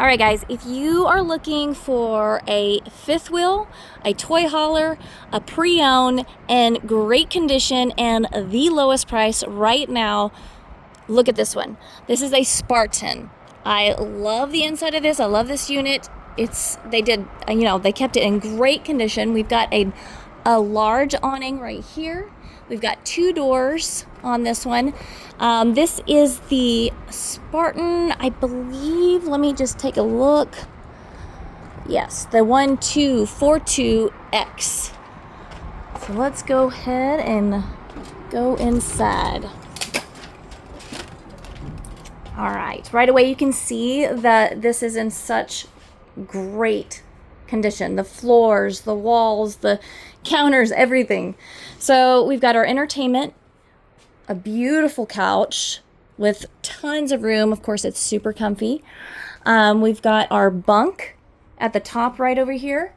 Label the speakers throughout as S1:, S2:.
S1: Alright guys, if you are looking for a fifth wheel, a toy hauler, a pre-owned, and great condition and the lowest price right now, look at this one. This is a Spartan. I love the inside of this. I love this unit. They kept it in great condition. We've got a large awning right here. We've got 2 doors on this one. This is the Spartan, I believe. Let me just take a look. Yes, the 1242X. So let's go ahead and go inside. All right, right away you can see that this is in such great condition. The floors, the walls, the counters, everything. So we've got our entertainment, a beautiful couch with tons of room. Of course, it's super comfy. We've got our bunk at the top right over here,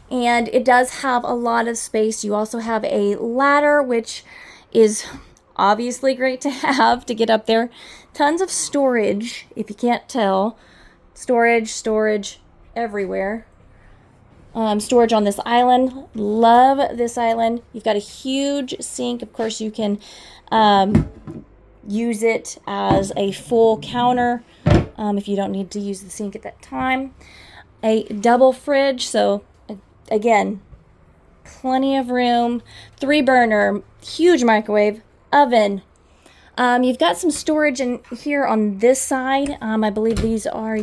S1: and it does have a lot of space. You also have a ladder, which is obviously great to have to get up there. Tons of storage, if you can't tell. Storage everywhere. Storage on this island. Love this island. You've got a huge sink. Of course, you can use it as a full counter if you don't need to use the sink at that time. A double fridge. So again, plenty of room. 3-burner, huge microwave, oven. You've got some storage in here on this side. I believe these are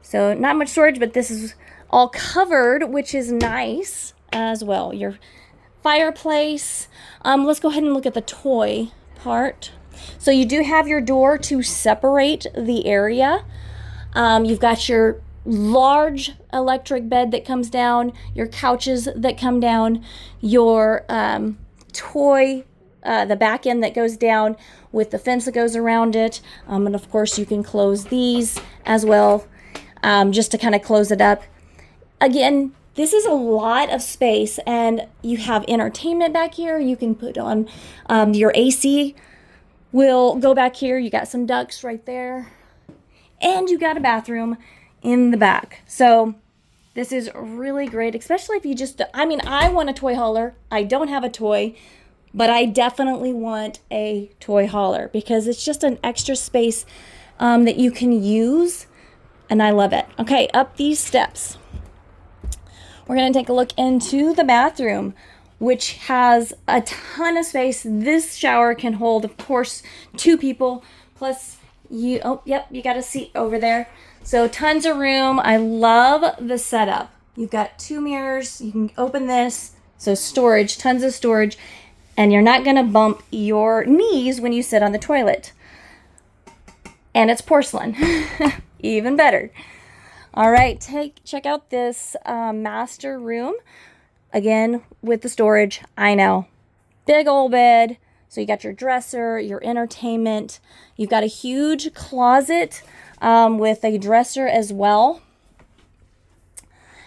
S1: so not much storage, but this is all covered, which is nice as well. Your fireplace. Let's go ahead and look at the toy part. So you do have your door to separate the area. You've got your large electric bed that comes down, your couches that come down, your toy, the back end that goes down with the fence that goes around it. And of course you can close these as well, just to kind of close it up. Again, this is a lot of space, and you have entertainment back here. You can put on your AC will go back here. You got some ducts right there, and you got a bathroom in the back. So this is really great, especially if you I want a toy hauler. I don't have a toy, but I definitely want a toy hauler because it's just an extra space that you can use, and I love it. Okay, up these steps. We're going to take a look into the bathroom, which has a ton of space. This shower can hold, of course, 2 people. Plus, you got a seat over there. So tons of room. I love the setup. You've got 2 mirrors. You can open this. So storage, tons of storage. And you're not going to bump your knees when you sit on the toilet. And it's porcelain. Even better. All right, check out this master room. Again, with the storage, I know. Big old bed. So you got your dresser, your entertainment. You've got a huge closet with a dresser as well.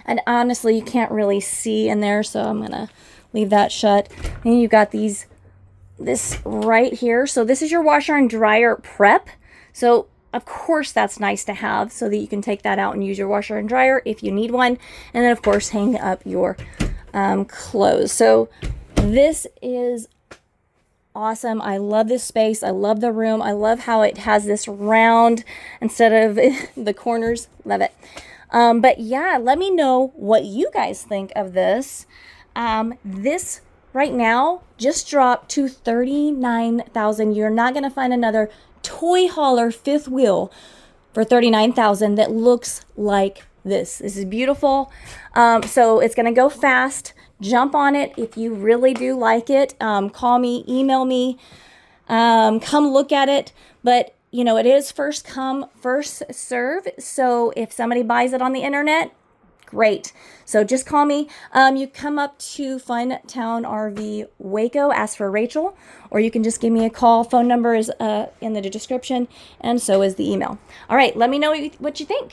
S1: And honestly, you can't really see in there, so I'm going to leave that shut. And you've got this right here. So this is your washer and dryer prep. So of course, that's nice to have so that you can take that out and use your washer and dryer if you need one. And then, of course, hang up your clothes. So this is awesome. I love this space. I love the room. I love how it has this round instead of the corners. Love it. But yeah, let me know what you guys think of this. This right now just dropped to $39,000. You're not going to find another toy hauler fifth wheel for $39,000 that looks like this. This is beautiful. So it's going to go fast. Jump on it if you really do like it. Call me, email me, come look at it. But it is first come, first serve. So if somebody buys it on the internet, great. So just call me. You come up to Fun Town RV Waco, ask for Rachel, or you can just give me a call. Phone number is in the description, and so is the email. All right, let me know what you think.